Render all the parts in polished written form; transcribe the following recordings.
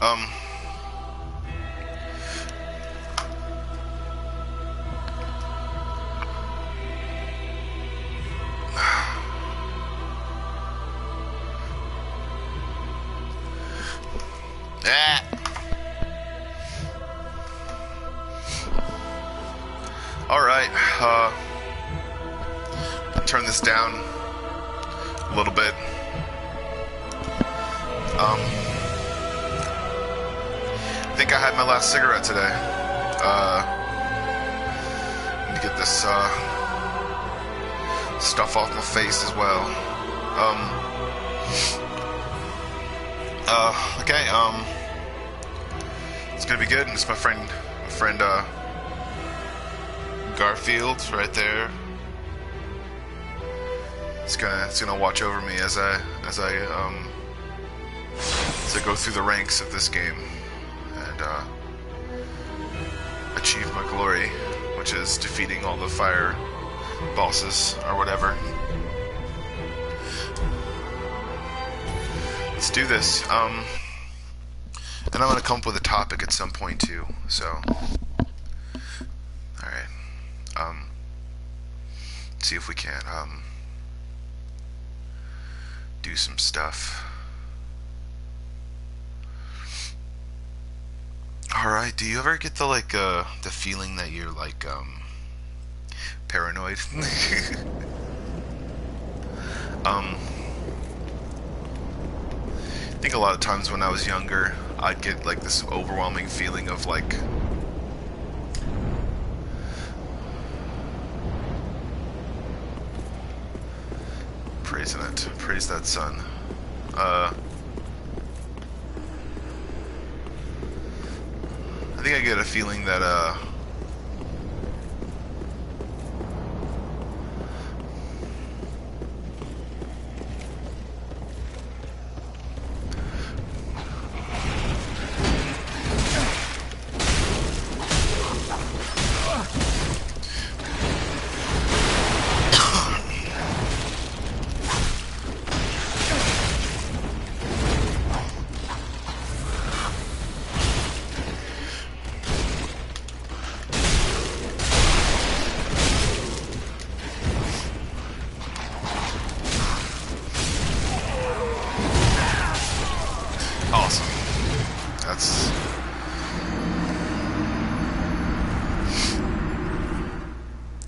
Um, ah. Alright, turn this down a little bit. I think I had my last cigarette today. Need to get this, stuff off my face as well. Okay, it's gonna be good. It's my friend, Garfield right there. It's gonna watch over me as I go through the ranks of this game and achieve my glory, which is defeating all the fire bosses or whatever. Let's do this. And I'm gonna come up with a topic at some point too. So, all right. See if we can do some stuff. Alright, do you ever get the the feeling that you're paranoid? I think a lot of times when I was younger, I'd get this overwhelming feeling of praise that sun. I think I get a feeling that awesome. That's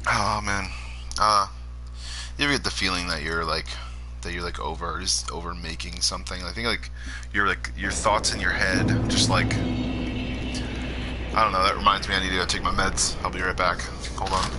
oh man. You ever get the feeling that you're over making something? I think your thoughts in your head just I don't know, that reminds me I need to go take my meds. I'll be right back. Hold on.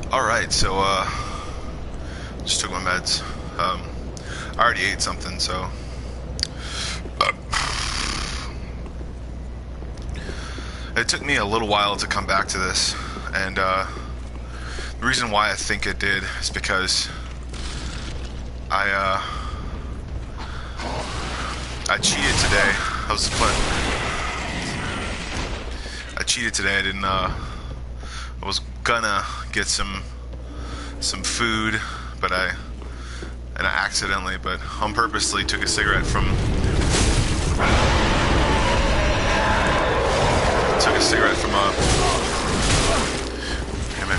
Alright, so, just took my meds. I already ate something, so... It took me a little while to come back to this, and the reason why I think it did is because I cheated today. I cheated today. I was gonna get some food, but I accidentally, but unpurposely took a cigarette from a. Damn it.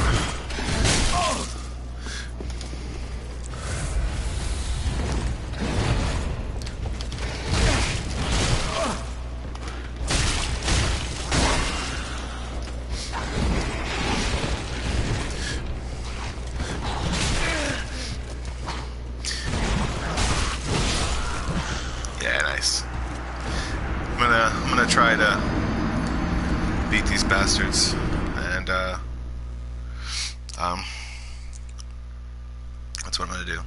Yeah, nice. I'm gonna try to beat these bastards, and that's what I'm gonna do.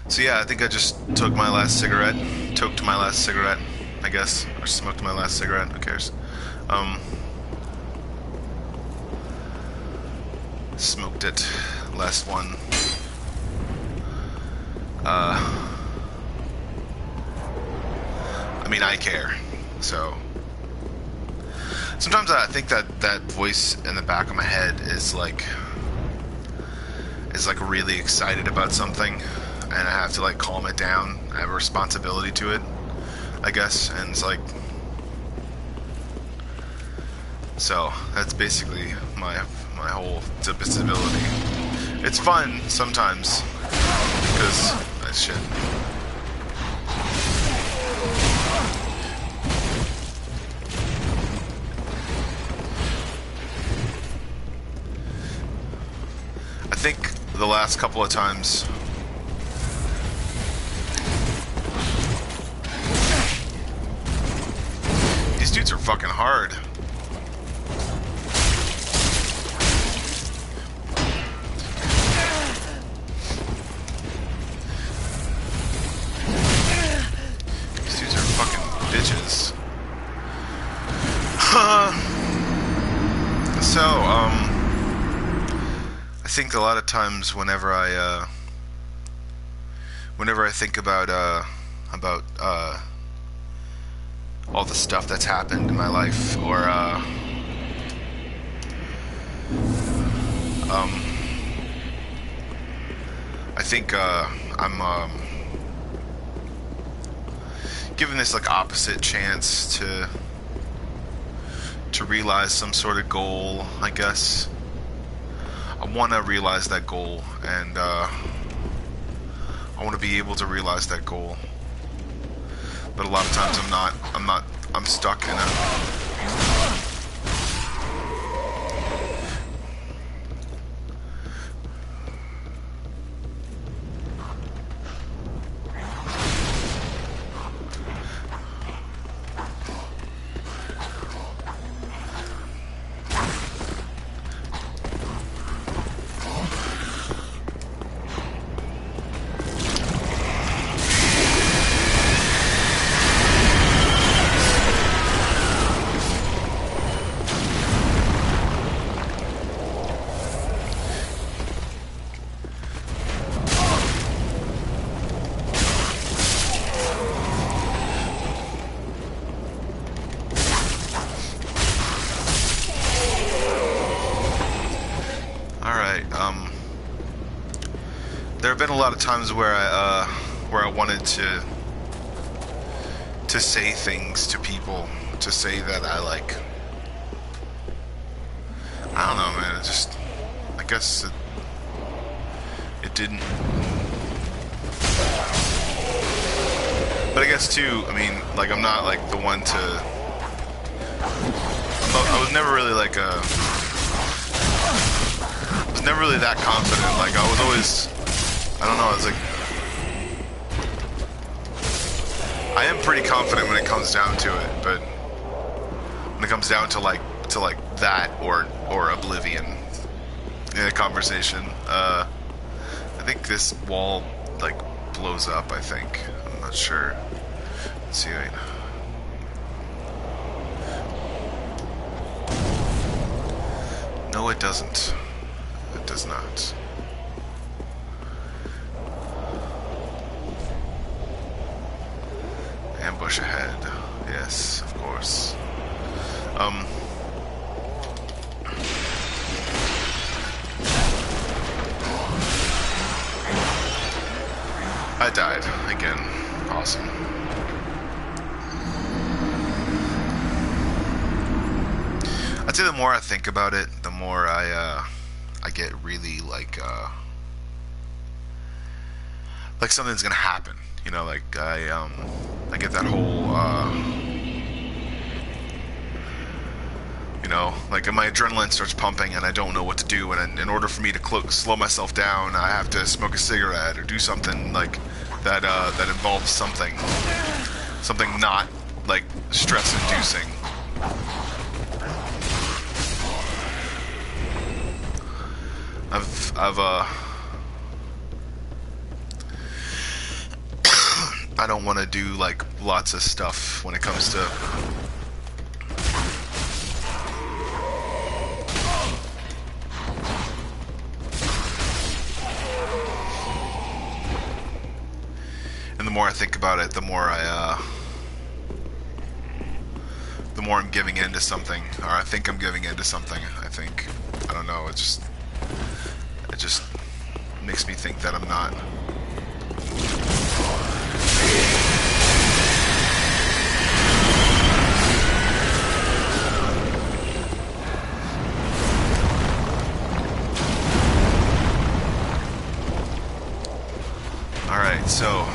So yeah, I think I just took my last cigarette, I guess, or smoked my last cigarette. Who cares? Smoked it, last one. I mean, I care. So sometimes I think that voice in the back of my head is like really excited about something, and I have to like calm it down. I have a responsibility to it, I guess, and it's like, so that's basically my whole disability. It's fun sometimes because that shit. I think the last couple of times these dudes are fucking hard. These dudes are fucking bitches. So, I think a lot of times whenever I think about all the stuff that's happened in my life, or I think I'm given this like opposite chance to realize some sort of goal, I guess. I want to realize that goal, and I want to be able to realize that goal. But a lot of times I'm stuck in a there have been a lot of times where I wanted to say things to people, to say that I like, I don't know, man, it just, I guess it didn't. But I guess too, I mean, like, I'm not like the one to, I was never really like never really that confident. Like, I was always, I don't know, I was like, I am pretty confident when it comes down to it, but when it comes down to like that or oblivion in a conversation, I think this wall like blows up, I think. I'm not sure. Let's see, No, it doesn't. It does not. Ambush ahead. Yes, of course. I died again. Awesome. I'd say the more I think about it, the more I get really like something's gonna happen. You know, like I get that whole you know, like my adrenaline starts pumping and I don't know what to do, and in order for me to slow myself down, I have to smoke a cigarette or do something like that that involves something not like stress inducing. I don't want to do like lots of stuff when it comes to and the more I think about it, the more I'm giving in to something, or I think I'm giving in to something. I don't know, it just makes me think that I'm not. Alright, so,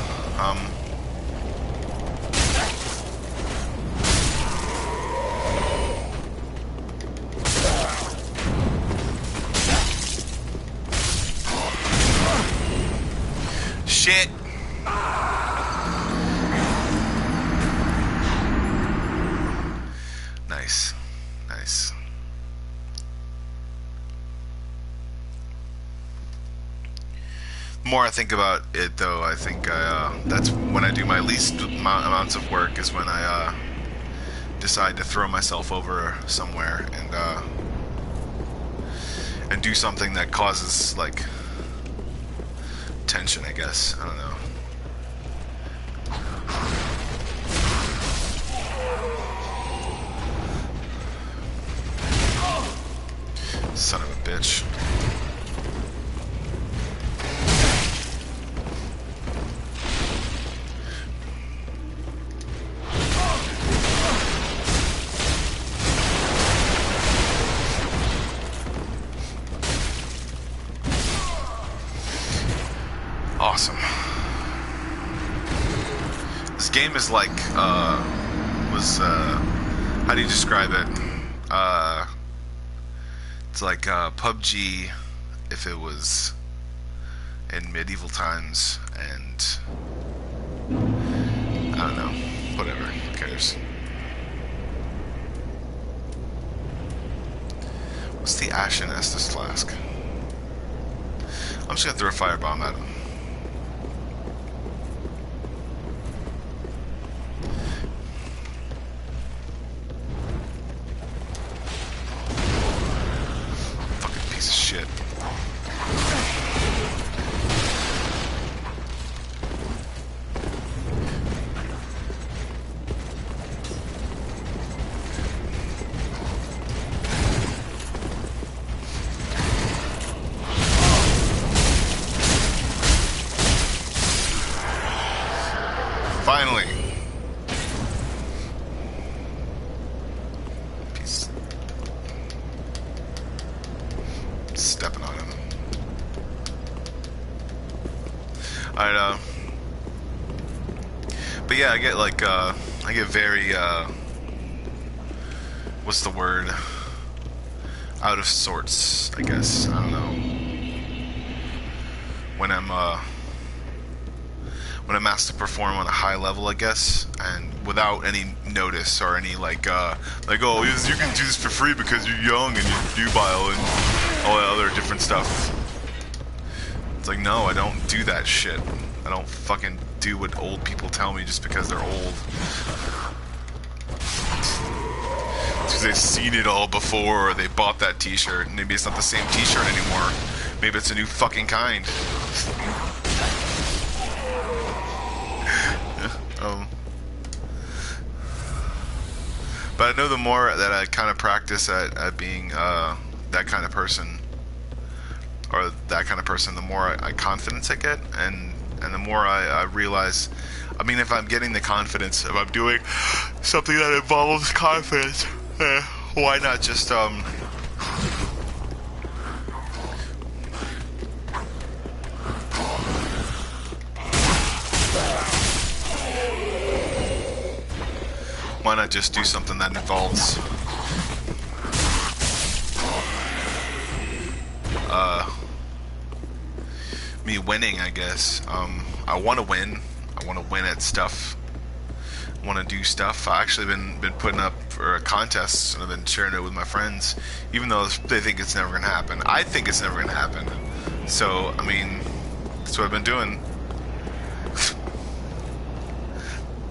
shit. Nice. Nice. The more I think about it, though, I think that's when I do my least amounts of work, is when I decide to throw myself over somewhere and do something that causes, like, tension, I guess. I don't know. Son of a bitch. Awesome. This game is like, how do you describe it? It's like PUBG if it was in medieval times, and I don't know, whatever, who cares? What's the Ash in Estus flask? I'm just gonna throw a firebomb at him. Shit. Finally. Stepping on him. Alright, but yeah, I get like, I get very, what's the word? Out of sorts, I guess. I don't know. When I'm asked to perform on a high level, I guess, and without any notice or any like, oh, you can do this for free because you're young and you're nubile and all that other different stuff. It's like, no, I don't do that shit. I don't fucking do what old people tell me just because they're old. Because they've seen it all before, or they bought that t-shirt. Maybe it's not the same t-shirt anymore. Maybe it's a new fucking kind. But I know the more that I kind of practice at being that kind of person, or that kind of person, the more confidence I get, and the more I realize, I mean, if I'm getting the confidence, if I'm doing something that involves confidence, why not just why not just do something that involves me winning, I guess. I want to win. I want to win at stuff. I want to do stuff. I've actually been putting up for contests, and I've been sharing it with my friends, even though they think it's never going to happen. I think it's never going to happen. So, I mean, that's what I've been doing.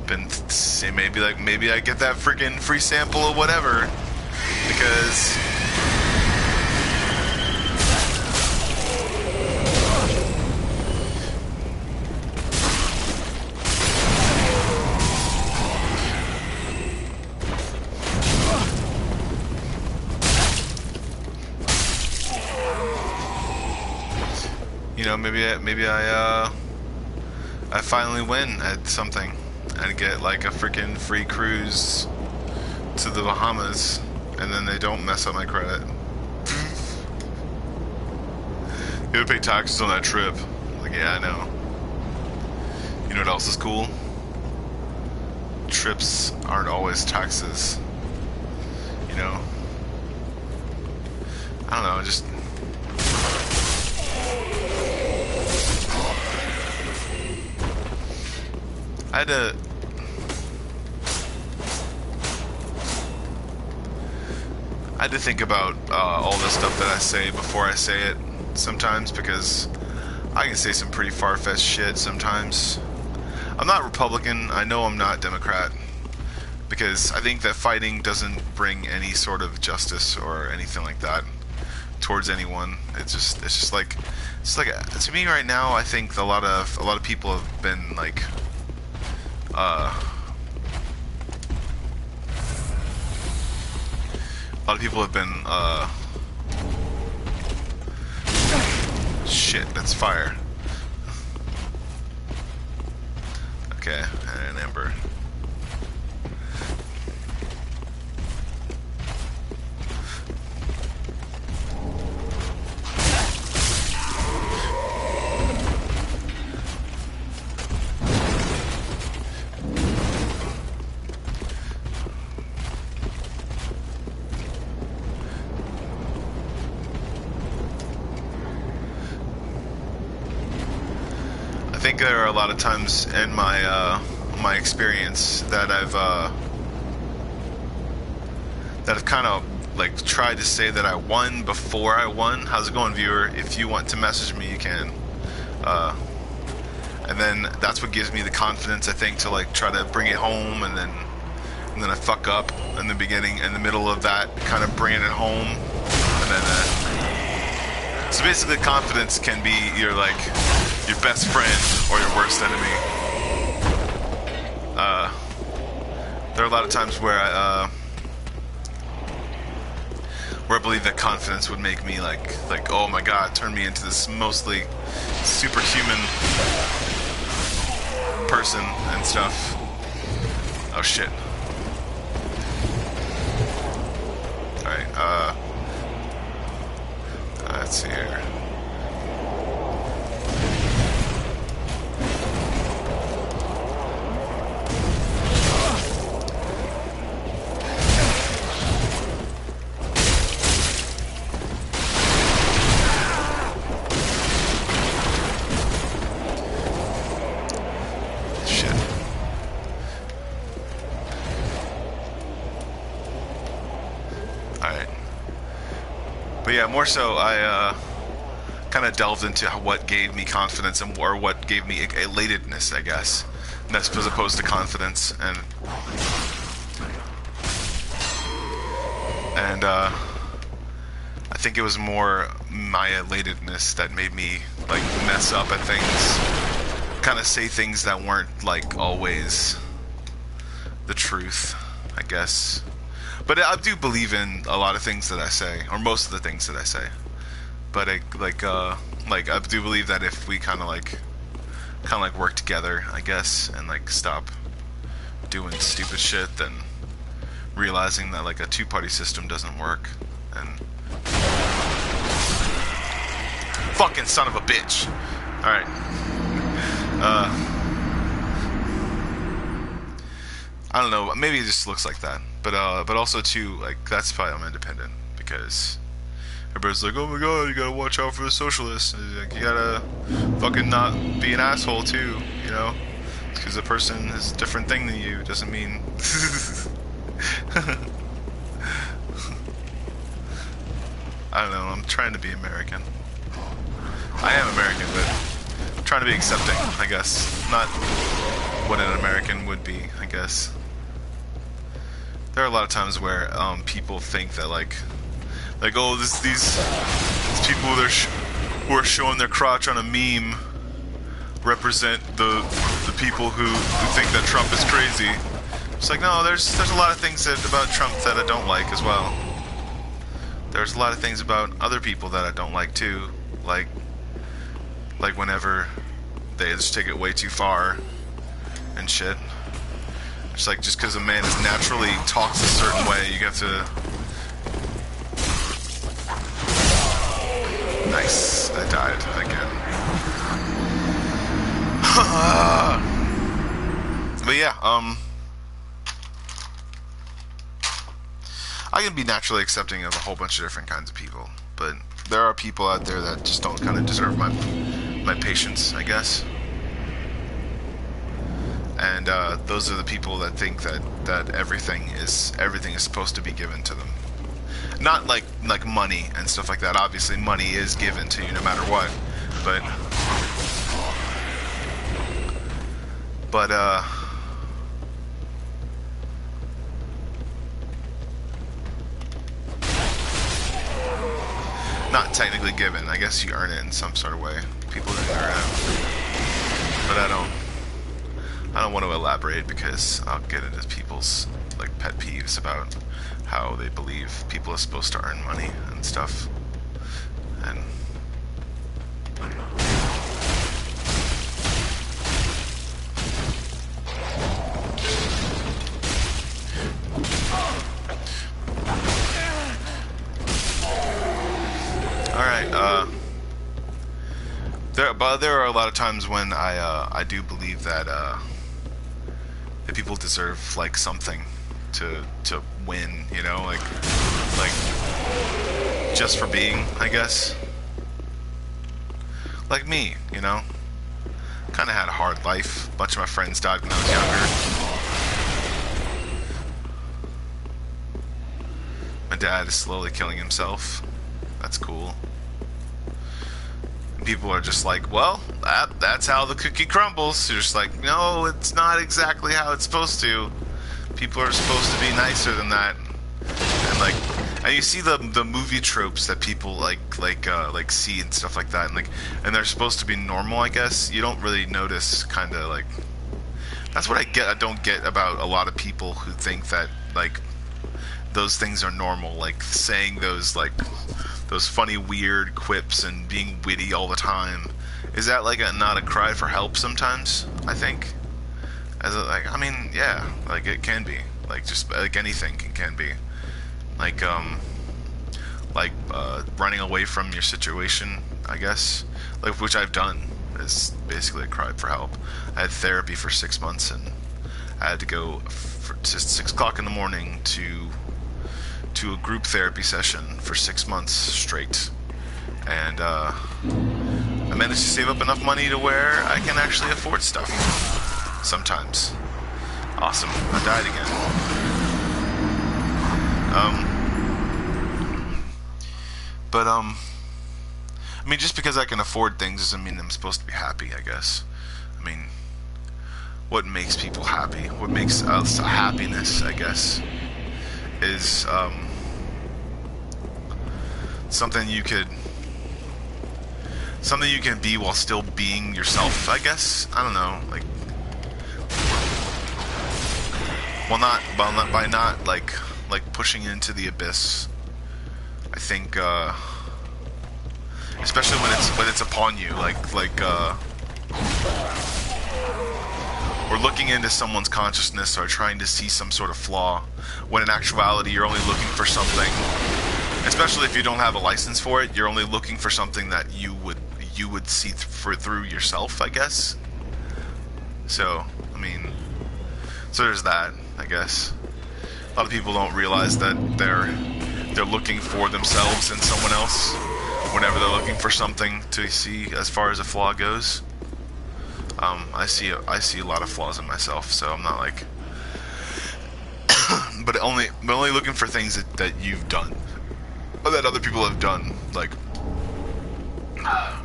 Been saying maybe I get that freaking free sample or whatever, because you know, maybe I finally win at something and get like a freaking free cruise to the Bahamas, and then they don't mess up my credit. You gotta pay taxes on that trip. Like, yeah, I know. You know what else is cool? Trips aren't always taxes. You know? I don't know, just... I had to think about all the stuff that I say before I say it sometimes, because I can say some pretty far-fetched shit sometimes. I'm not Republican. I know I'm not Democrat, because I think that fighting doesn't bring any sort of justice or anything like that towards anyone. It's just like to me right now, I think a lot of people have been like a lot of people have been shit, that's fire. Okay, and an ember. I think there are a lot of times in my my experience that I've kind of like tried to say that I won before I won. How's it going, viewer? If you want to message me, you can. And then that's what gives me the confidence, I think, to like try to bring it home, and then I fuck up in the beginning, in the middle of that, kind of bringing it home, and then so basically confidence can be your best friend or your worst enemy. There are a lot of times where I believe that confidence would make me like oh my god, turn me into this mostly superhuman person and stuff. Oh shit. Alright, let's see here. But yeah, more so, I kind of delved into what gave me confidence, or what gave me elatedness, I guess, and that's as opposed to confidence. And And I think it was more my elatedness that made me like mess up at things, kind of say things that weren't like always the truth, I guess. But I do believe in a lot of things that I say, or most of the things that I say. But like I do believe that if we kind of like work together, I guess, and like stop doing stupid shit, then realizing that like a two-party system doesn't work. And fucking son of a bitch. All right. I don't know. Maybe it just looks like that. But also too, like that's probably I'm independent because everybody's like, oh my god, you gotta watch out for the socialists. Like, you gotta fucking not be an asshole too, you know? Because a person is a different thing than you doesn't mean. I don't know. I'm trying to be American. I am American, but I'm trying to be accepting, I guess. Not what an American would be, I guess. There are a lot of times where people think that like oh, these people who are showing their crotch on a meme represent the people who think that Trump is crazy. It's like, no, there's a lot of things about Trump that I don't like as well. There's a lot of things about other people that I don't like too, like whenever they just take it way too far and shit. It's like just because a man is naturally talks a certain way, you have to. Nice, I died again. But yeah, I can be naturally accepting of a whole bunch of different kinds of people, but there are people out there that just don't kind of deserve my patience, I guess. And those are the people that think that everything is supposed to be given to them. Not like money and stuff like that. Obviously, money is given to you no matter what, but not technically given. I guess you earn it in some sort of way. People that earn it, but I don't want to elaborate because I'll get into people's like pet peeves about how they believe people are supposed to earn money and stuff. And there are a lot of times when I do believe that people deserve like something to win, you know, like just for being, I guess. Like me, you know, kind of had a hard life. A bunch of my friends died when I was younger. My dad is slowly killing himself. That's cool. People are just like, well, that's how the cookie crumbles. You're just like, no, it's not exactly how it's supposed to. People are supposed to be nicer than that. And you see the movie tropes that people like see and stuff like that, and they're supposed to be normal, I guess. You don't really notice, kind of like, that's what I don't get about a lot of people who think that like those things are normal, like saying those funny weird quips and being witty all the time. Is that like not a cry for help sometimes? I think. I mean, yeah, like it can be, like just like anything can be, like running away from your situation, I guess, like which I've done is basically a cry for help. I had therapy for 6 months, and I had to go to 6 o'clock in the morning to a group therapy session for 6 months straight, and I managed to save up enough money to where I can actually afford stuff. Sometimes. Awesome. I died again. I mean, just because I can afford things doesn't mean I'm supposed to be happy, I guess. I mean, what makes people happy? What makes us happiness, I guess, is, something you can be while still being yourself, I guess. I don't know, like, by not like pushing into the abyss. I think, especially when it's upon you, or looking into someone's consciousness or trying to see some sort of flaw, when in actuality you're only looking for something. Especially if you don't have a license for it, you're only looking for something that you would see through yourself, I guess. So, I mean, so there's that, I guess. A lot of people don't realize that they're looking for themselves in someone else whenever they're looking for something to see as far as a flaw goes. I see a lot of flaws in myself, so I'm not like but only looking for things that you've done or that other people have done. Like, I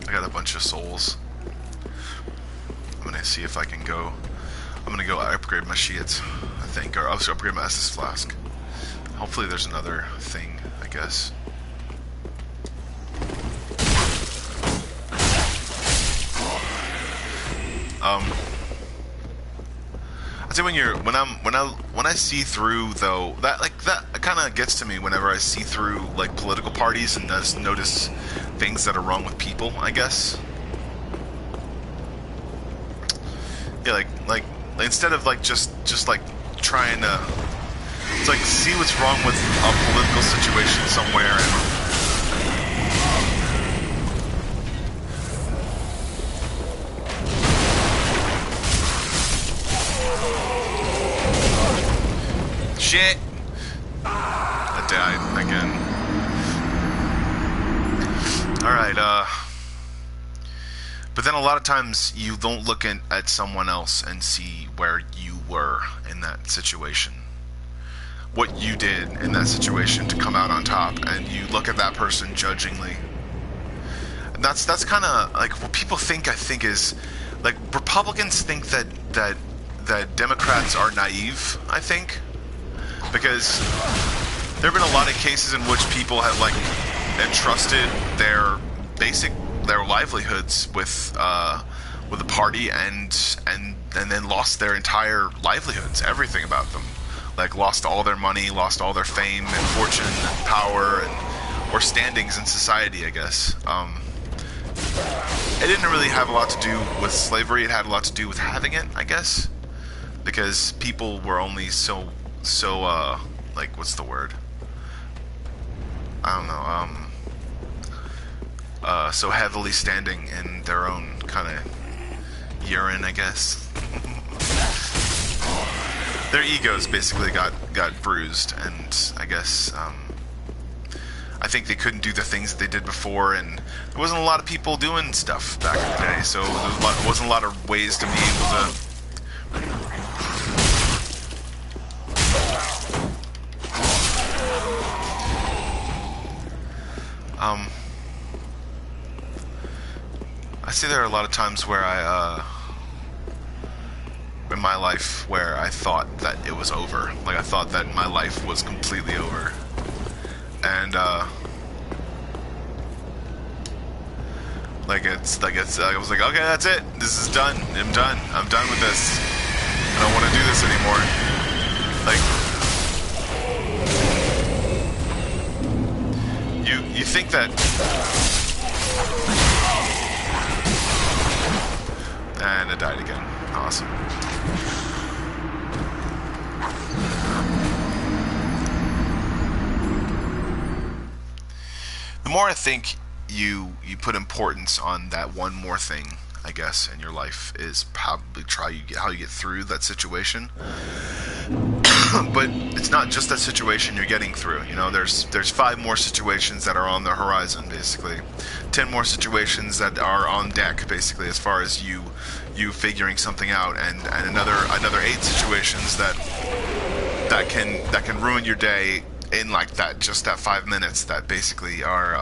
got a bunch of souls. I'm gonna see if I can go. I'm gonna go upgrade my sheets, I think, or I'll just upgrade my Estus flask. Hopefully there's another thing, I guess. I'd say when I see through, though, that kind of gets to me whenever I see through like political parties and just notice things that are wrong with people, I guess. Yeah, like instead of like just like trying to, it's like, see what's wrong with a political situation somewhere and shit! I died again. Alright, but then a lot of times you don't look at someone else and see where you were in that situation. What you did in that situation to come out on top, and you look at that person judgingly. And that's kind of like what people think, I think, is like Republicans think that Democrats are naive, I think. Because there have been a lot of cases in which people have like entrusted their livelihoods with the party and then lost their entire livelihoods, everything about them, like lost all their money, lost all their fame and fortune and power or standings in society, I guess. It didn't really have a lot to do with slavery. It had a lot to do with having it, I guess, because people were only so like, what's the word? I don't know, so heavily standing in their own kind of urine, I guess. Their egos basically got bruised, and I guess, I think they couldn't do the things that they did before, and there wasn't a lot of people doing stuff back in the day, so there wasn't a lot of ways to be able to I see there are a lot of times where in my life where I thought that it was over. Like, I thought that my life was completely over. And, I was like, okay, that's it. This is done. I'm done. I'm done with this. I don't want to do this anymore. Like, you think that... And I died again. Awesome. The more I think you put importance on that one more thing, I guess, in your life, is probably how you get through that situation. But it's not just that situation you're getting through. You know, there's 5 more situations that are on the horizon, basically. 10 more situations that are on deck, basically, as far as you figuring something out, and another 8 situations that can ruin your day in like that 5 minutes that basically are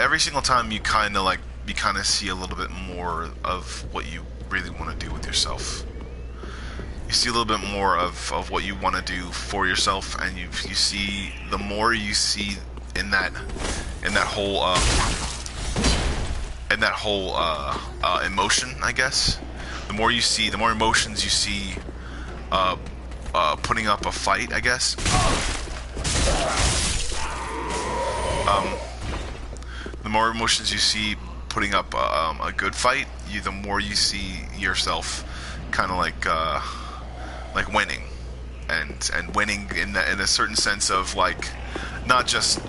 every single time you kind of see a little bit more of what you really want to do with yourself. You see a little bit more of what you want to do for yourself, and you see, the more you see in that whole emotion, I guess. The more you see, the more emotions you see putting up a fight, I guess. The more emotions you see putting up a good fight, the more you see yourself kind of like winning, and winning in a certain sense of like not just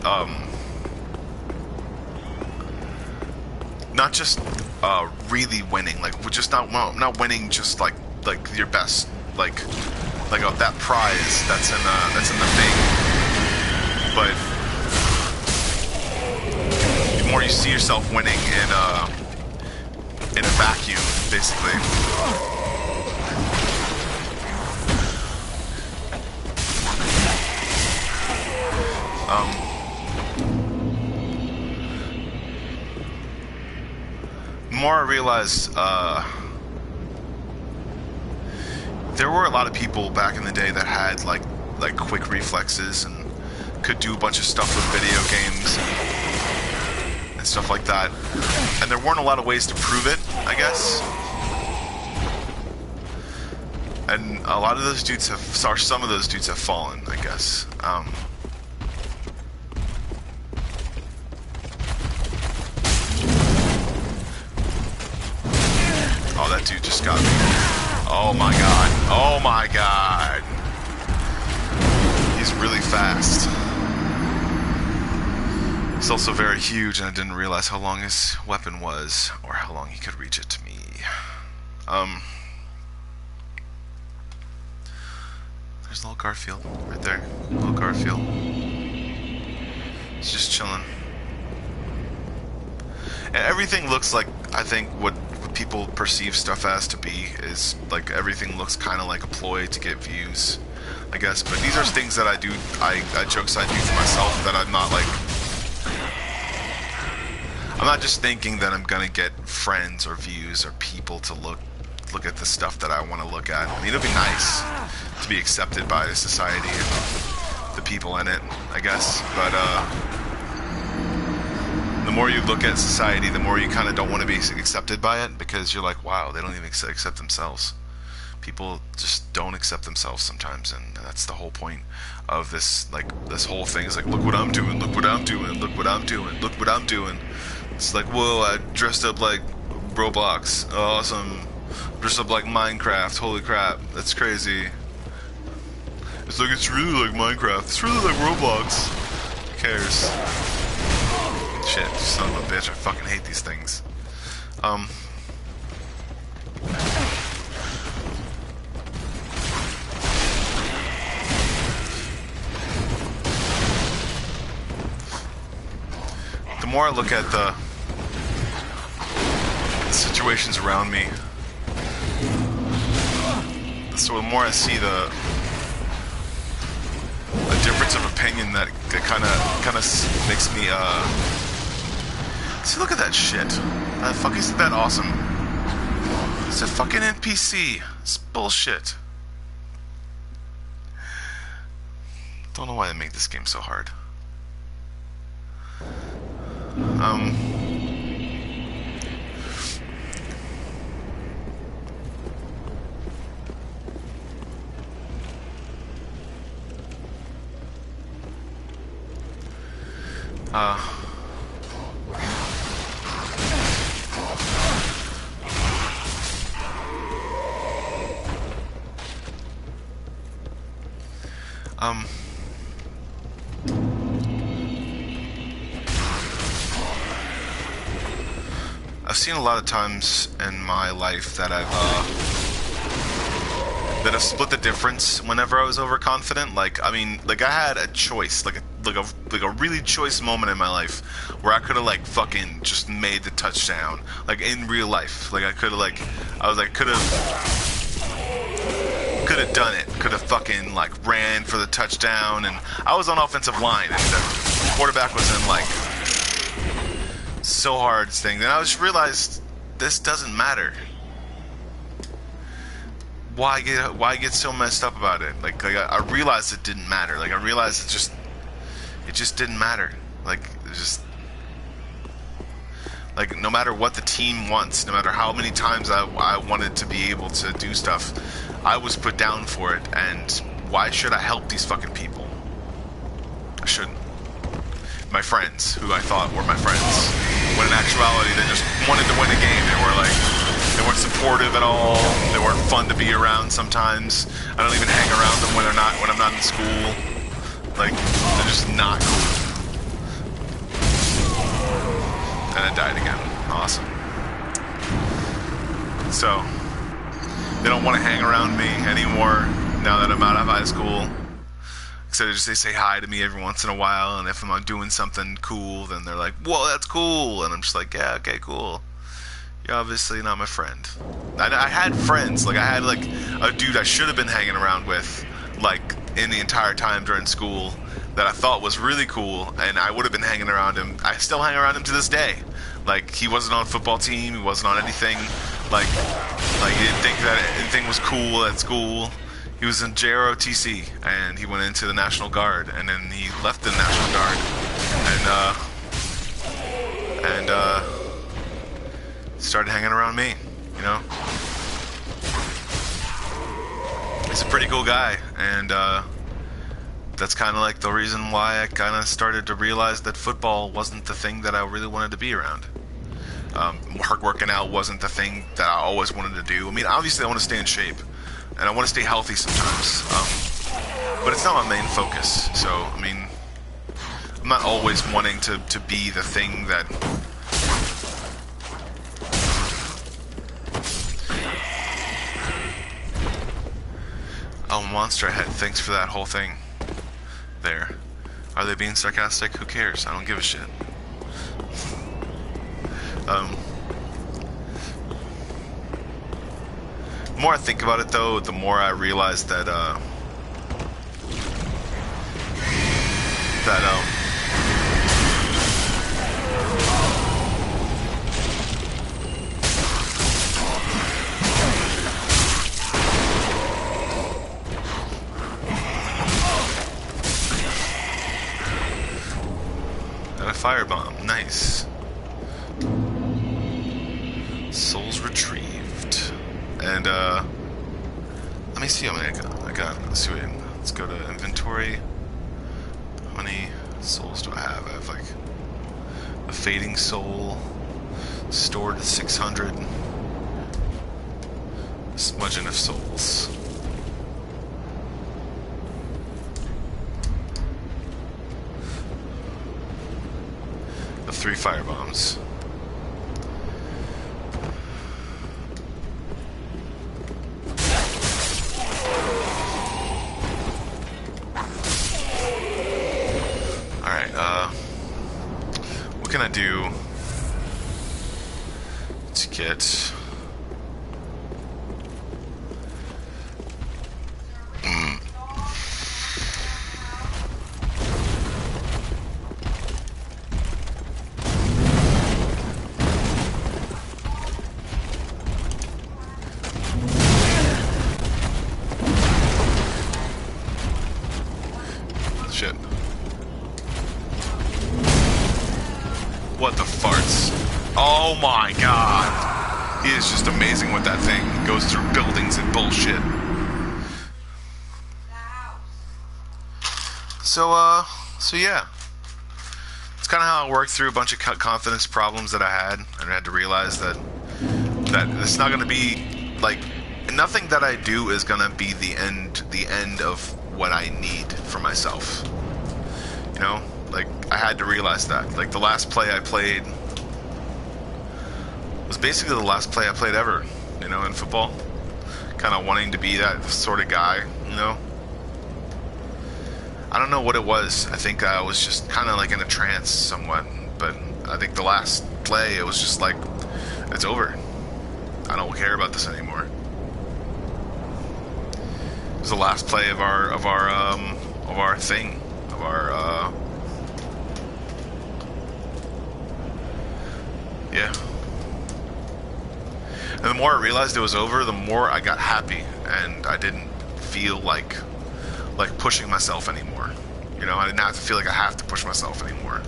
really winning, like we're just not winning just like your best, like that prize that's in the thing, but the more you see yourself winning in a vacuum, basically. The more I realized, there were a lot of people back in the day that had like quick reflexes and could do a bunch of stuff with video games and stuff like that, and there weren't a lot of ways to prove it, I guess. And a lot of those dudes some of those dudes have fallen, I guess. Oh, that dude just got me. Oh my god. Oh my god. He's really fast. He's also very huge, and I didn't realize how long his weapon was, or how long he could reach it to me. There's little Garfield right there. Little Garfield. He's just chilling. And everything looks like, I think, what people perceive stuff as to be is like everything looks kind of like a ploy to get views, I guess. But these are things that I do, jokes I do for myself, that I'm not just thinking that I'm gonna get friends or views or people to look at the stuff that I want to look at. I mean, it'd be nice to be accepted by society and the people in it, I guess. But the more you look at society, the more you kind of don't want to be accepted by it, because you're like, wow, they don't even accept themselves. People just don't accept themselves sometimes, and that's the whole point of this, like, this whole thing is like, look what I'm doing, look what I'm doing, look what I'm doing, look what I'm doing. It's like, whoa, I dressed up like Roblox, awesome. Dressed up like Minecraft, holy crap, that's crazy. It's like, it's really like Minecraft, it's really like Roblox. Who cares? Shit, son of a bitch, I fucking hate these things. The more I look at the situations around me, so the more I see the difference of opinion that kind of makes me see, look at that shit. That fuck, isn't that awesome? It's a fucking NPC. It's bullshit. Don't know why they make this game so hard. I've seen a lot of times in my life that I've split the difference whenever I was overconfident. Like, I mean, like, I had a choice, like a really choice moment in my life where I could have like fucking just made the touchdown, like in real life. Like, I could have could have done it, could have fucking like ran for the touchdown, and I was on offensive line, and the quarterback was in like so hard staying. Then I just realized this doesn't matter. Why get so messed up about it? Like I realized it didn't matter. Like I realized it just didn't matter. Like just like no matter what the team wants, no matter how many times I wanted to be able to do stuff, I was put down for it. And why should I help these fucking people? I shouldn't. My friends, who I thought were my friends, when in actuality they just wanted to win a game. They weren't supportive at all. They weren't fun to be around sometimes. I don't even hang around them when I'm not in school. Like, they're just not cool. And I died again. Awesome. So they don't want to hang around me anymore now that I'm out of high school. So they say hi to me every once in a while, and if I'm doing something cool, then they're like, whoa, that's cool. And I'm just like, yeah, okay, cool. You're obviously not my friend. I had friends. Like, I had, like, a dude I should have been hanging around with, like, in the entire time during school that I thought was really cool, and I would have been hanging around him. I still hang around him to this day. Like, he wasn't on a football team. He wasn't on anything. Like he didn't think that anything was cool at school. He was in JROTC, and he went into the National Guard, and then he left the National Guard, and started hanging around me, you know? He's a pretty cool guy, and that's kind of like the reason why I kind of started to realize that football wasn't the thing that I really wanted to be around. Working out wasn't the thing that I always wanted to do. I mean, obviously I want to stay in shape. And I want to stay healthy sometimes, but it's not my main focus. So, I mean, I'm not always wanting to be the thing that... Oh, Monster Head, thanks for that whole thing there. Are they being sarcastic? Who cares? I don't give a shit. The more I think about it, though, the more I realize that, and a firebomb. Nice. Souls retrieved. And, let me see how many I got. Let's see, let's go to inventory. How many souls do I have? I have, like, a fading soul, stored at 600. Smudging of souls. The 3 firebombs. What can I do to get... Shit. What the farts? Oh my god. He is just amazing with that thing. He goes through buildings and bullshit. So yeah. It's kind of how I worked through a bunch of confidence problems that I had. And I had to realize that it's not going to be, like, nothing that I do is going to be the end of what I need for myself. You know? Like, I had to realize that. Like, the last play I played was basically the last play I played ever, you know, in football. Kind of wanting to be that sort of guy, you know? I don't know what it was. I think I was just kind of like in a trance somewhat. But I think the last play, it was just like, it's over. I don't care about this anymore. It was the last play of our thing, of our And the more I realized it was over, the more I got happy, and I didn't feel like pushing myself anymore. You know, I didn't have to feel like I have to push myself anymore.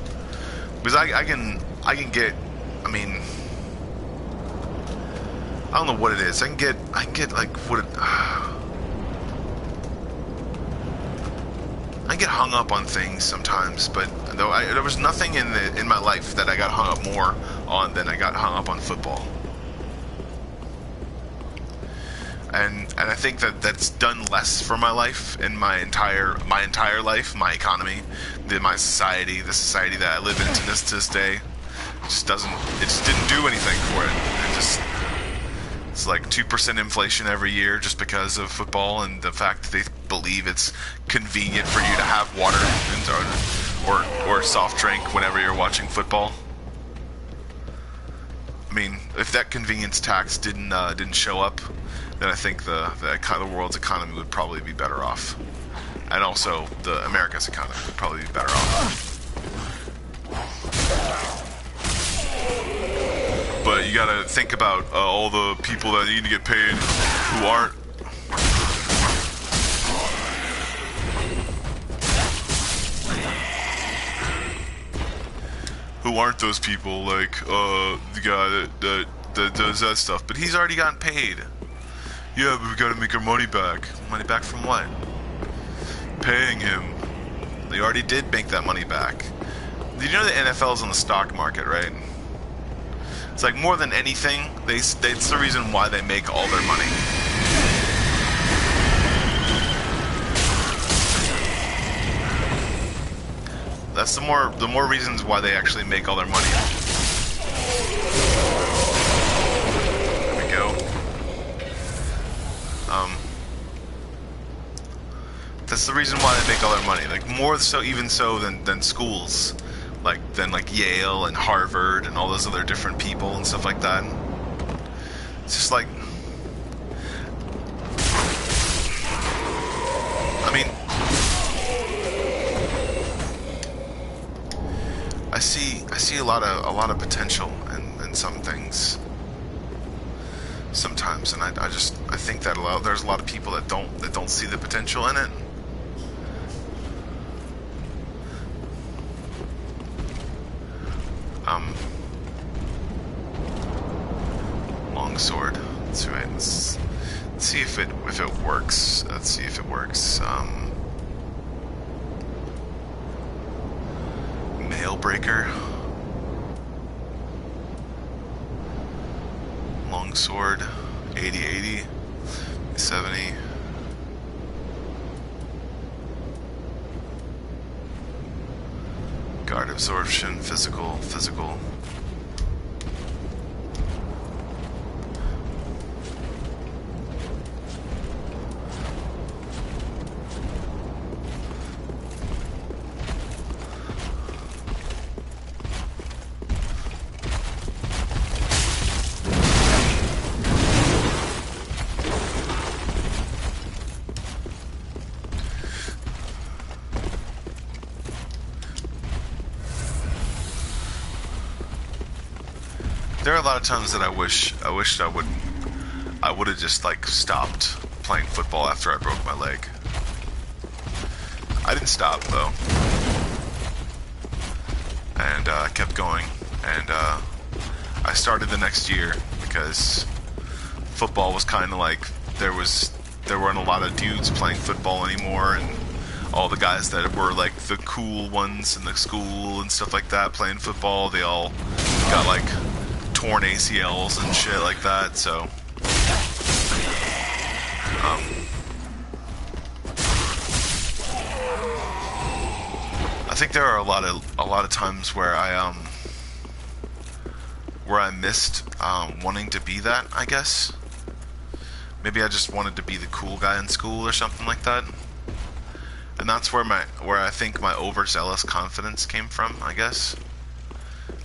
Because I can get, I mean, I don't know what it is. I can get like what it, I get hung up on things sometimes, but there was nothing in my life that I got hung up more on than I got hung up on football. And I think that's done less for my life in my entire life, my economy, my society, the society that I live in to this day. It just didn't do anything for it. It's like 2% inflation every year just because of football and the fact that they believe it's convenient for you to have water or soft drink whenever you're watching football. I mean, if that convenience tax didn't show up, then I think the world's economy would probably be better off, and also the America's economy would probably be better off. But you gotta think about all the people that need to get paid who aren't those people, like the guy that does that stuff, but he's already gotten paid. Yeah, but we gotta make our money back. Money back from what? Paying him. They already did make that money back. Did you know the NFL's on the stock market, right? It's like more than anything, it's the reason why they make all their money. That's the more reasons why they actually make all their money. There we go. That's the reason why they make all their money. Like more so, even so than schools, than Yale and Harvard and all those other different people and stuff like that. It's just like, I mean, I see a lot of potential in some things sometimes, and I think that there's a lot of people that don't see the potential in it. Longsword. That's right. Let's see if it works. Let's see if it works. Mailbreaker. Longsword. 80, 70. Guard absorption. Physical. There are a lot of times that I wished I would have just stopped playing football after I broke my leg. I didn't stop though, and I kept going, and I started the next year because football was kind of like there weren't a lot of dudes playing football anymore, and all the guys that were the cool ones in the school and stuff like that playing football, they all got torn ACLs and shit like that, so I think there are a lot of times where I missed wanting to be that, I guess. Maybe I just wanted to be the cool guy in school or something like that. And that's where I think my overzealous confidence came from, I guess.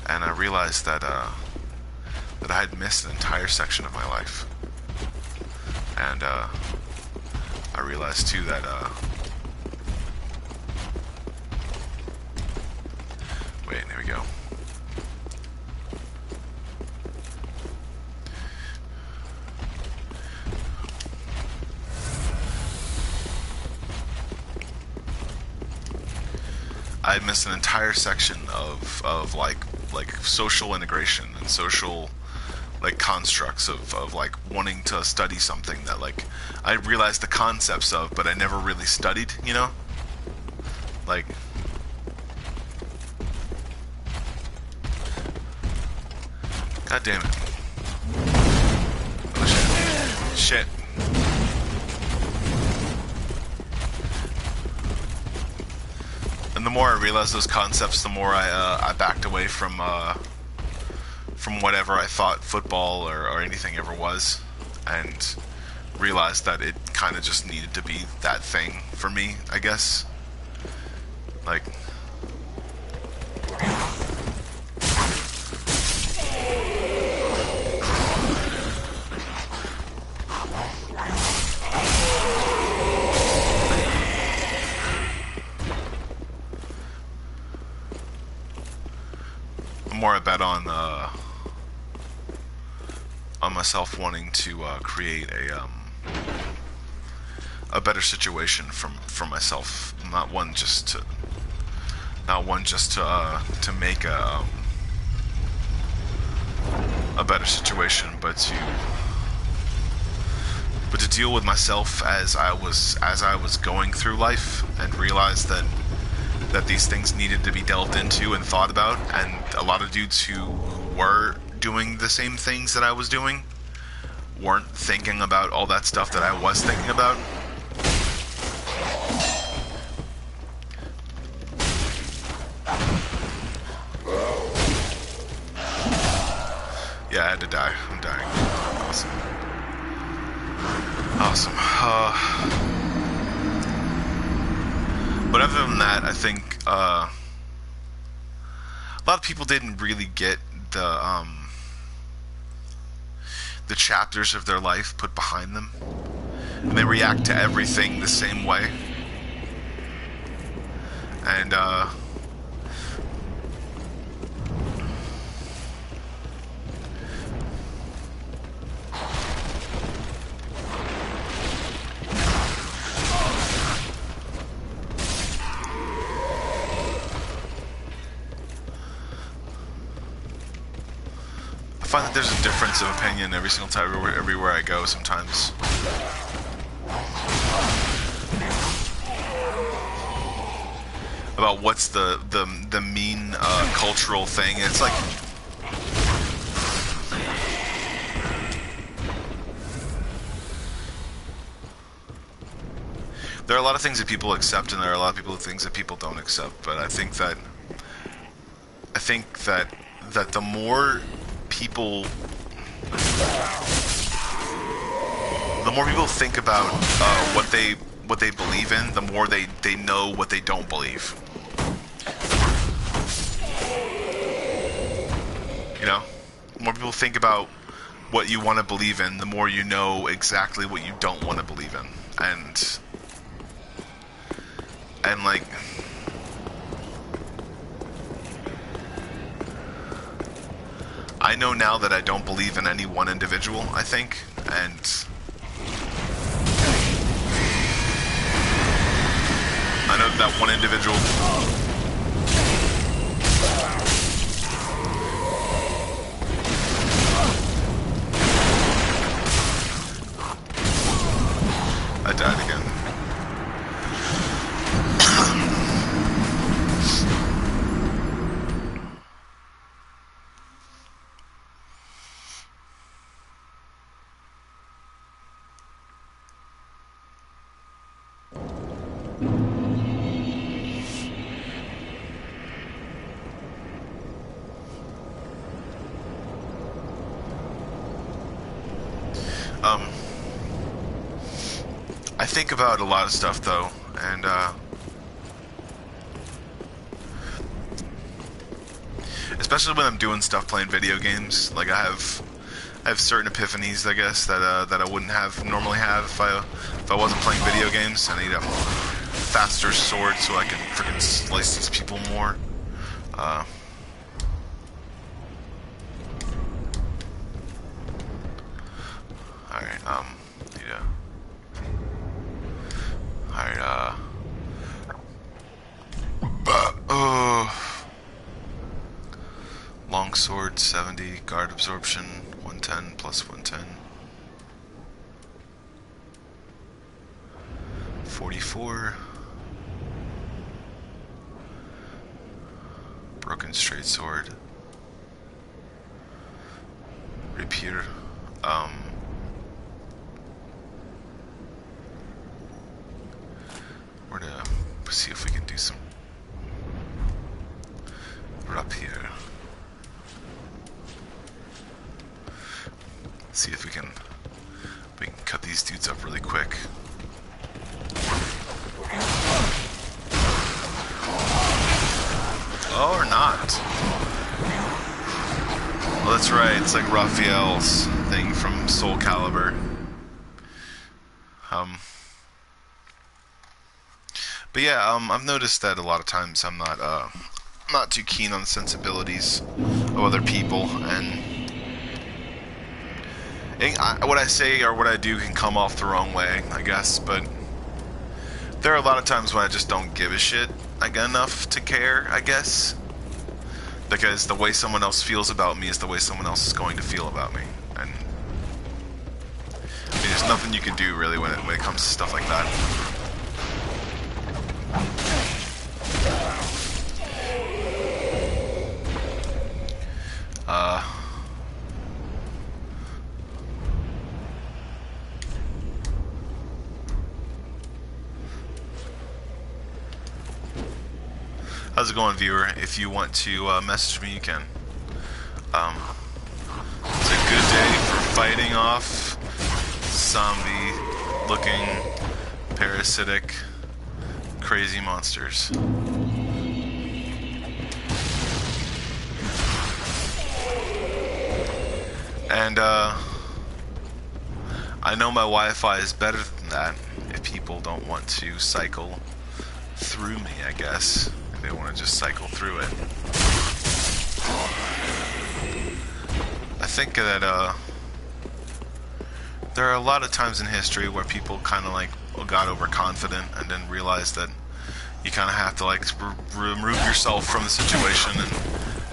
And I realized that I had missed an entire section of my life. And I realized too that wait, there we go. I missed an entire section of like social integration and social like constructs of like wanting to study something that like I realized the concepts of, but I never really studied, you know? Like, god damn it. Oh shit. Shit. And the more I realized those concepts, the more I backed away from whatever I thought football or anything ever was, and realized that it kind of just needed to be that thing for me, I guess. Like, the more I bet on myself wanting to create a better situation for myself, not one just to make a better situation, but to deal with myself as I was going through life, and realize that these things needed to be delved into and thought about, and a lot of dudes who were doing the same things that I was doing weren't thinking about all that stuff that I was thinking about. Yeah, I had to die. I'm dying. Awesome. Awesome. But other than that, I think a lot of people didn't really get the chapters of their life put behind them, and they react to everything the same way. And I find that there's a difference of opinion every single time, everywhere I go sometimes. About what's the mean cultural thing. It's like, there are a lot of things that people accept, and there are a lot of things that people don't accept. But I think that the more people think about what they believe in, the more they know what they don't believe. You know, the more people think about what you want to believe in, the more you know exactly what you don't want to believe in. And like, I know now that I don't believe in any one individual, I think, and I know that one individual I died again. I think about a lot of stuff though, and especially when I'm doing stuff playing video games. Like I have certain epiphanies, I guess, that I wouldn't normally have if I wasn't playing video games. I need a faster sword so I can freaking slice these people more. Alright, yeah. Alright, longsword 70, guard absorption 110 plus 110. 44. Broken straight sword. Rapier. We're gonna see if we can do some rapier. See if we can cut these dudes up really quick. Oh, or not. Well, that's right, it's like Raphael's thing from Soul Calibur. But yeah, I've noticed that a lot of times I'm not too keen on the sensibilities of other people, and what I say or what I do can come off the wrong way, I guess, but there are a lot of times when I just don't give a shit enough to care, I guess, because the way someone else feels about me is the way someone else is going to feel about me, and I mean, there's nothing you can do really when it comes to stuff like that. How's it going, viewer? If you want to message me, you can. It's a good day for fighting off zombie-looking, parasitic, crazy monsters. And I know my Wi-Fi is better than that if people don't want to cycle through me, I guess. They want to just cycle through it. I think that there are a lot of times in history where people kind of like got overconfident and then realized that you kind of have to like remove yourself from the situation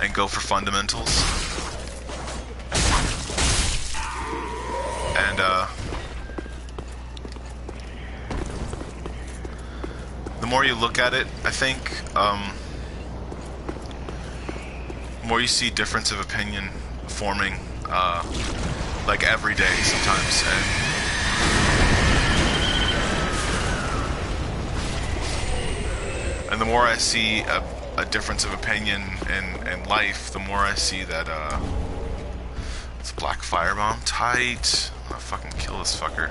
and go for fundamentals. And the more you look at it, I think, the more you see difference of opinion forming, like every day sometimes, and the more I see a difference of opinion in life, the more I see that, it's a black firebomb, tight. I'm gonna fucking kill this fucker.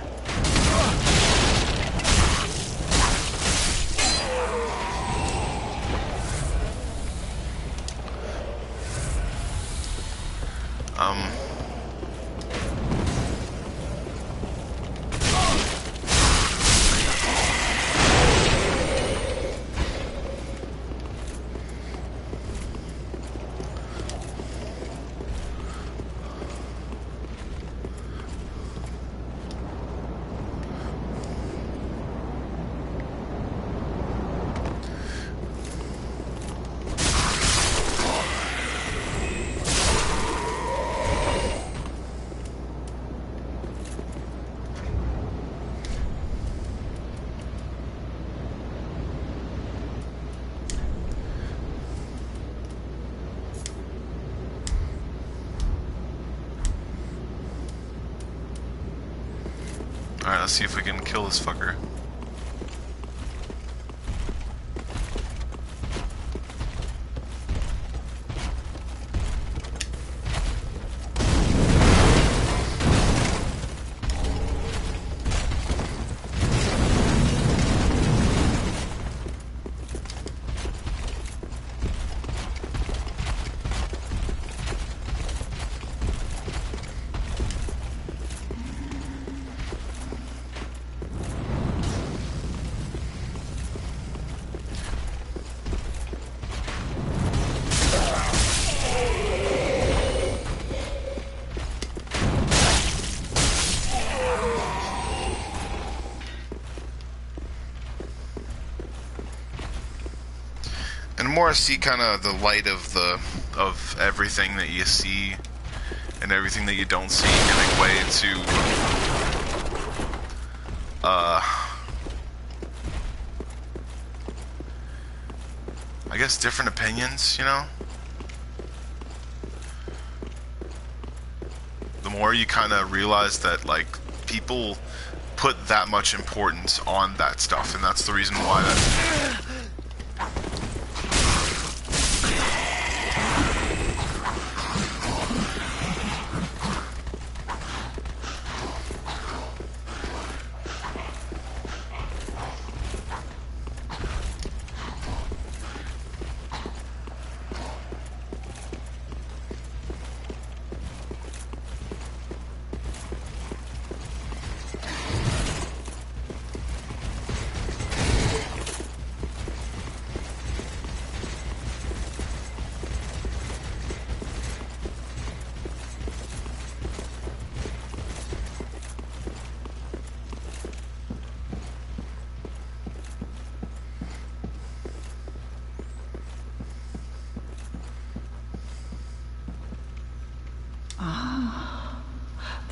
Alright, let's see if we can kill this fucker. And the more I see kind of the light of the of everything that you see and everything that you don't see, giving way to I guess different opinions, you know? The more you kind of realize that, like, people put that much importance on that stuff, and that's the reason why that...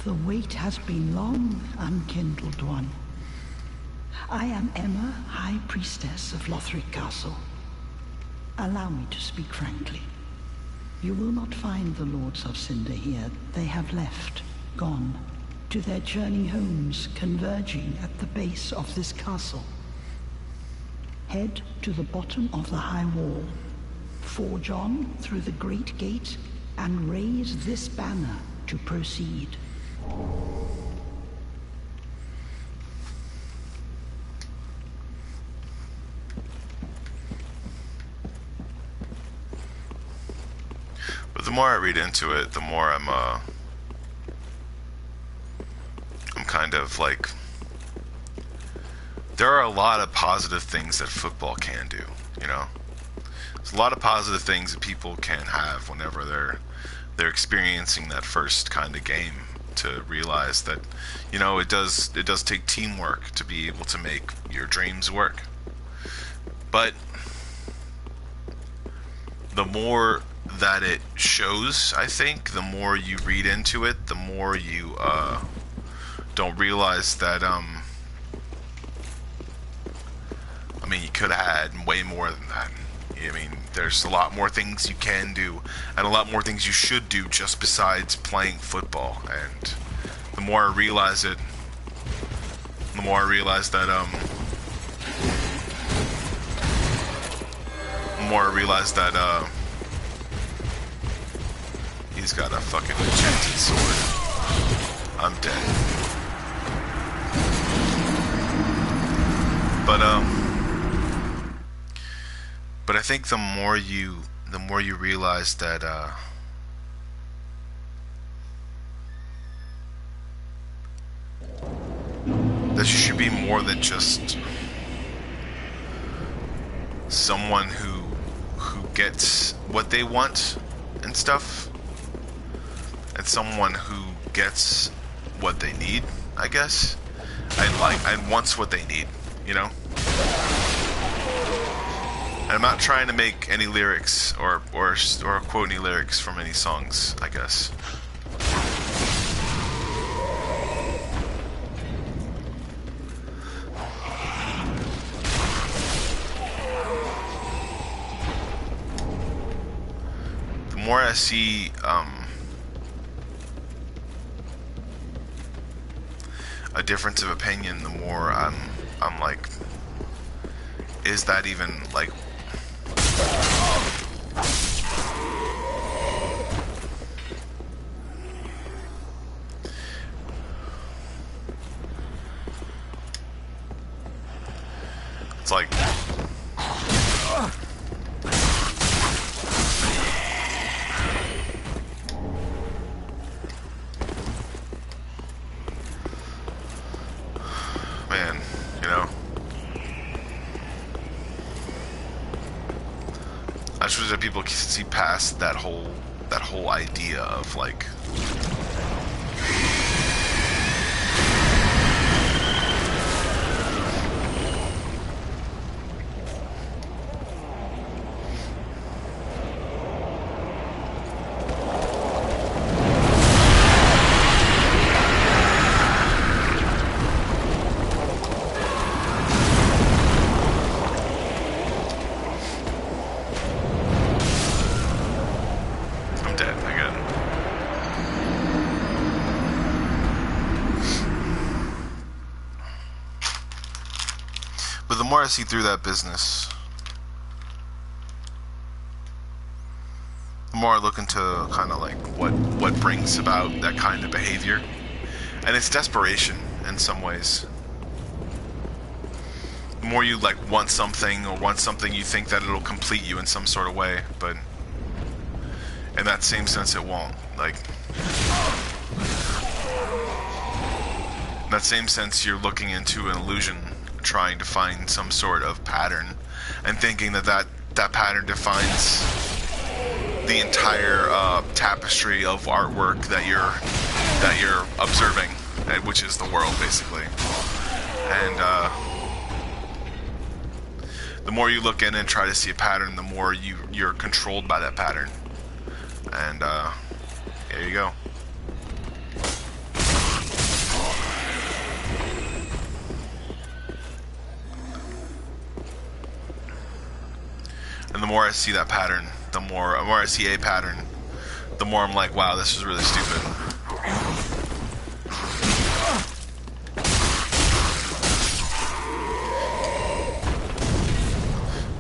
The wait has been long, unkindled one. I am Emma, High Priestess of Lothric Castle. Allow me to speak frankly. You will not find the Lords of Cinder here. They have left, gone, to their journey homes converging at the base of this castle. Head to the bottom of the high wall, forge on through the great gate, and raise this banner to proceed. But the more I read into it, the more I'm kind of like, there are a lot of positive things that football can do, you know? There's a lot of positive things that people can have whenever they're experiencing that first kind of game, to realize that, you know, it does take teamwork to be able to make your dreams work. But the more that it shows, I think, the more you read into it, the more you don't realize that I mean, you could have had way more than that. I mean, there's a lot more things you can do, and a lot more things you should do just besides playing football. And the more I realize it, the more I realize that, he's got a fucking enchanted sword. I'm dead. But I think the more you realize that that you should be more than just someone who gets what they want and stuff, and someone who gets what they need, I guess. And wants what they need, you know? And I'm not trying to make any lyrics or quote any lyrics from any songs, I guess. The more I see a difference of opinion, the more I'm like, is that even like it's like man, you know, I just wish that people can see past that whole idea of like more I see through that business, the more I look into kind of like what brings about that kind of behavior. And it's desperation in some ways. The more you like want something you think that it'll complete you in some sort of way, but in that same sense it won't. Like, in that same sense you're looking into an illusion, trying to find some sort of pattern and thinking that pattern defines the entire tapestry of artwork that you're observing, which is the world basically. And the more you look in and try to see a pattern, the more you're controlled by that pattern. And there you go. And the more I see that pattern, the more I see a pattern, the more I'm like, wow, this is really stupid.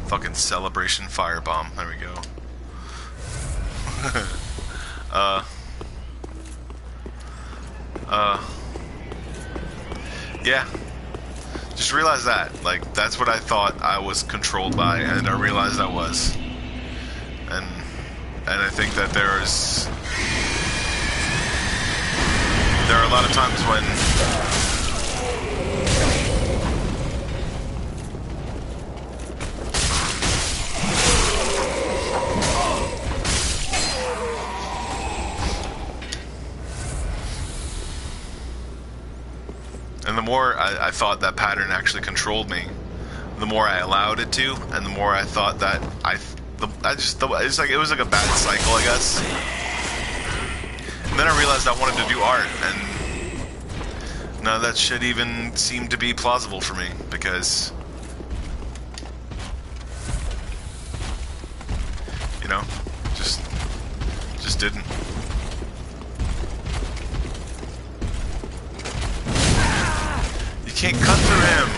Fucking celebration firebomb. There we go. Yeah. Just realize that. Like, that's what I thought I was controlled by, and I realized I was. And I think that there are a lot of times when the more I thought that pattern actually controlled me, the more I allowed it to, and the more I thought that it was like a bad cycle, I guess. And then I realized I wanted to do art, and none of that shit even seemed to be plausible for me, because, you know, just didn't. You can't cut through him.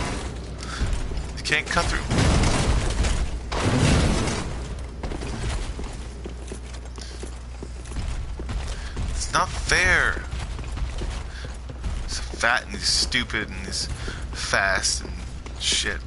You can't cut through. It's not fair. He's fat and he's stupid and he's fast and shit.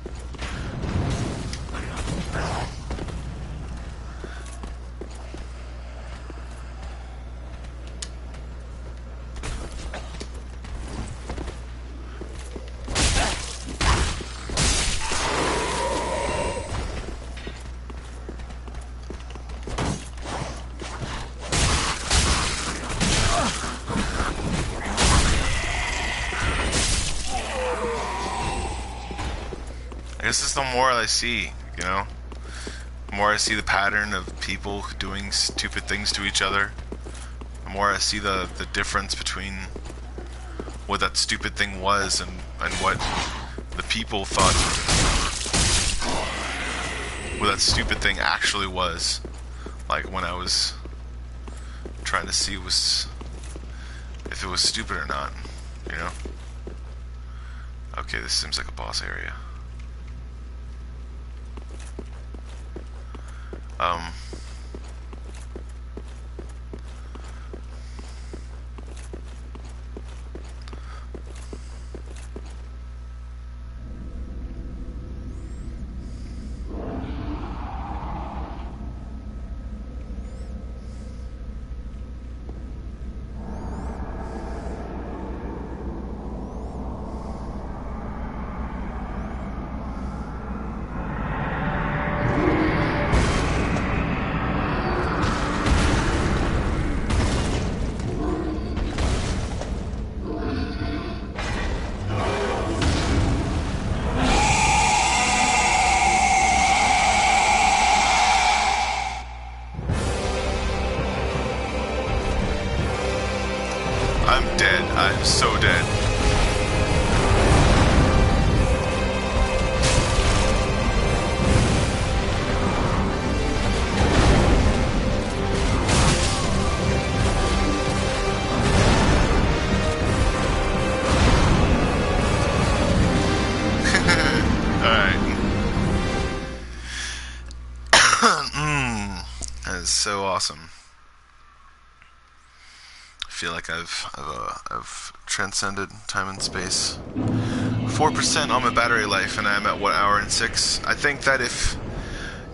This is the more I see, you know? The more I see the pattern of people doing stupid things to each other, the more I see the difference between what that stupid thing was and what the people thought what that stupid thing actually was. Like when I was trying to see if it was stupid or not, you know? Okay, this seems like a boss area. I'm dead. I'm so dead. Alright. is so awesome. I feel like I've transcended time and space. 4% on my battery life, and I'm at what, hour and 6? I think that if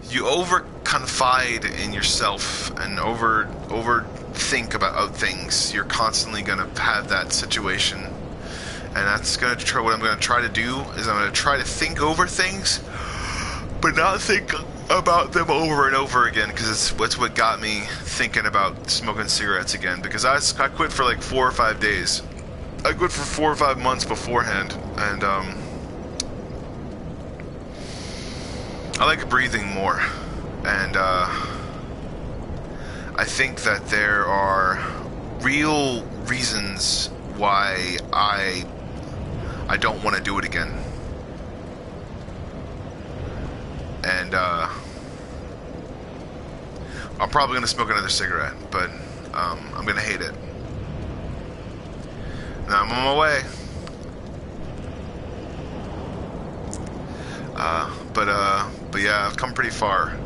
you over confide in yourself and overthink about things, you're constantly gonna have that situation. And that's gonna try. What I'm gonna try to do is I'm gonna try to think over things, but not think about them over and over again, because it's what got me thinking about smoking cigarettes again. Because I quit for like 4 or 5 days. I quit for 4 or 5 months beforehand, and I like breathing more, and I think that there are real reasons why I don't want to do it again. And I'm probably going to smoke another cigarette, but I'm going to hate it. Now I'm on my way. But yeah, I've come pretty far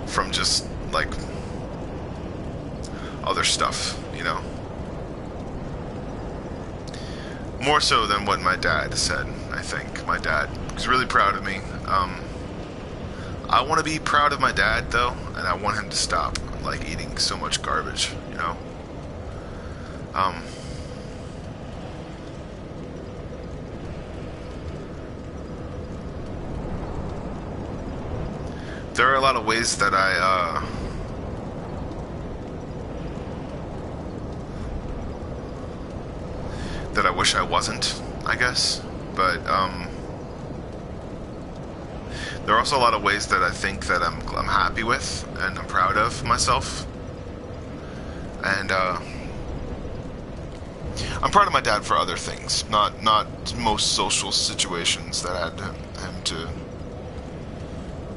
from just, like, other stuff, you know? More so than what my dad said, I think. My dad was really proud of me. I want to be proud of my dad, though, and I want him to stop, like, eating so much garbage, you know? There are a lot of ways that that I wish I wasn't, I guess, but there are also a lot of ways that I think that I'm happy with and I'm proud of myself, and I'm proud of my dad for other things, not most social situations that had him to.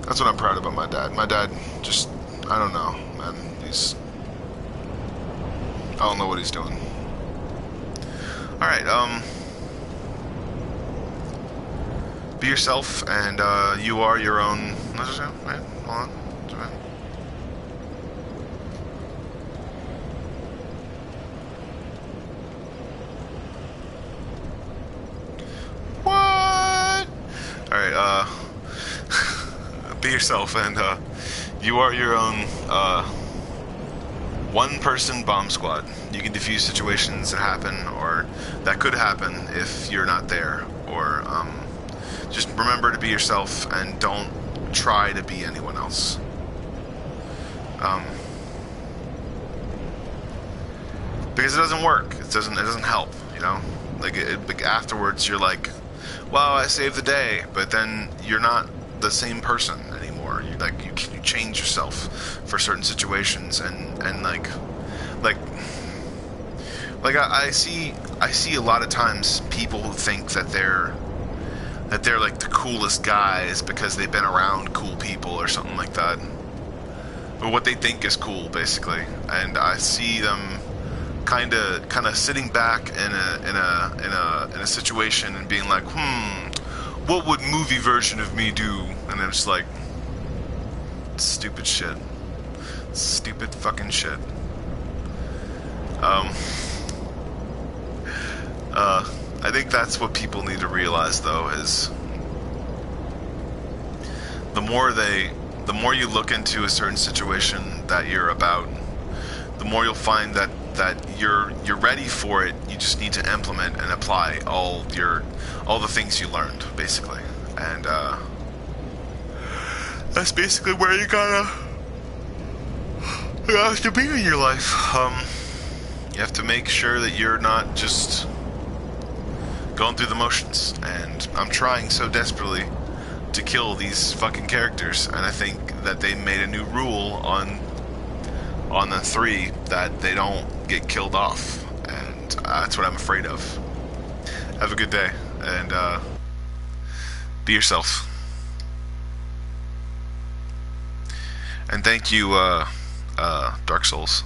That's what I'm proud about my dad. My dad just, I don't know, man. I don't know what he's doing. Alright, be yourself, and you are your own. Wait, hold on. What? Alright, be yourself, and you are your own one-person bomb squad. You can defuse situations that happen, or that could happen if you're not there, or just remember to be yourself and don't try to be anyone else. Because it doesn't work. It doesn't help, you know? Like, afterwards you're like, wow, I saved the day, but then you're not the same person anymore. You change yourself for certain situations, and I see a lot of times people who think that they're like the coolest guys because they've been around cool people or something like that, or what they think is cool, basically. And I see them kind of sitting back in a situation and being like, what would movie version of me do? And I'm just like, stupid shit. Stupid fucking shit. I think that's what people need to realize, though, is the more you look into a certain situation that you're about, the more you'll find that you're ready for it. You just need to implement and apply all the things you learned, basically. And that's basically where you have to be in your life. You have to make sure that you're not just going through the motions. And I'm trying so desperately to kill these fucking characters, and I think that they made a new rule on the 3 that they don't get killed off, and that's what I'm afraid of. Have a good day, and be yourself. And thank you, Dark Souls.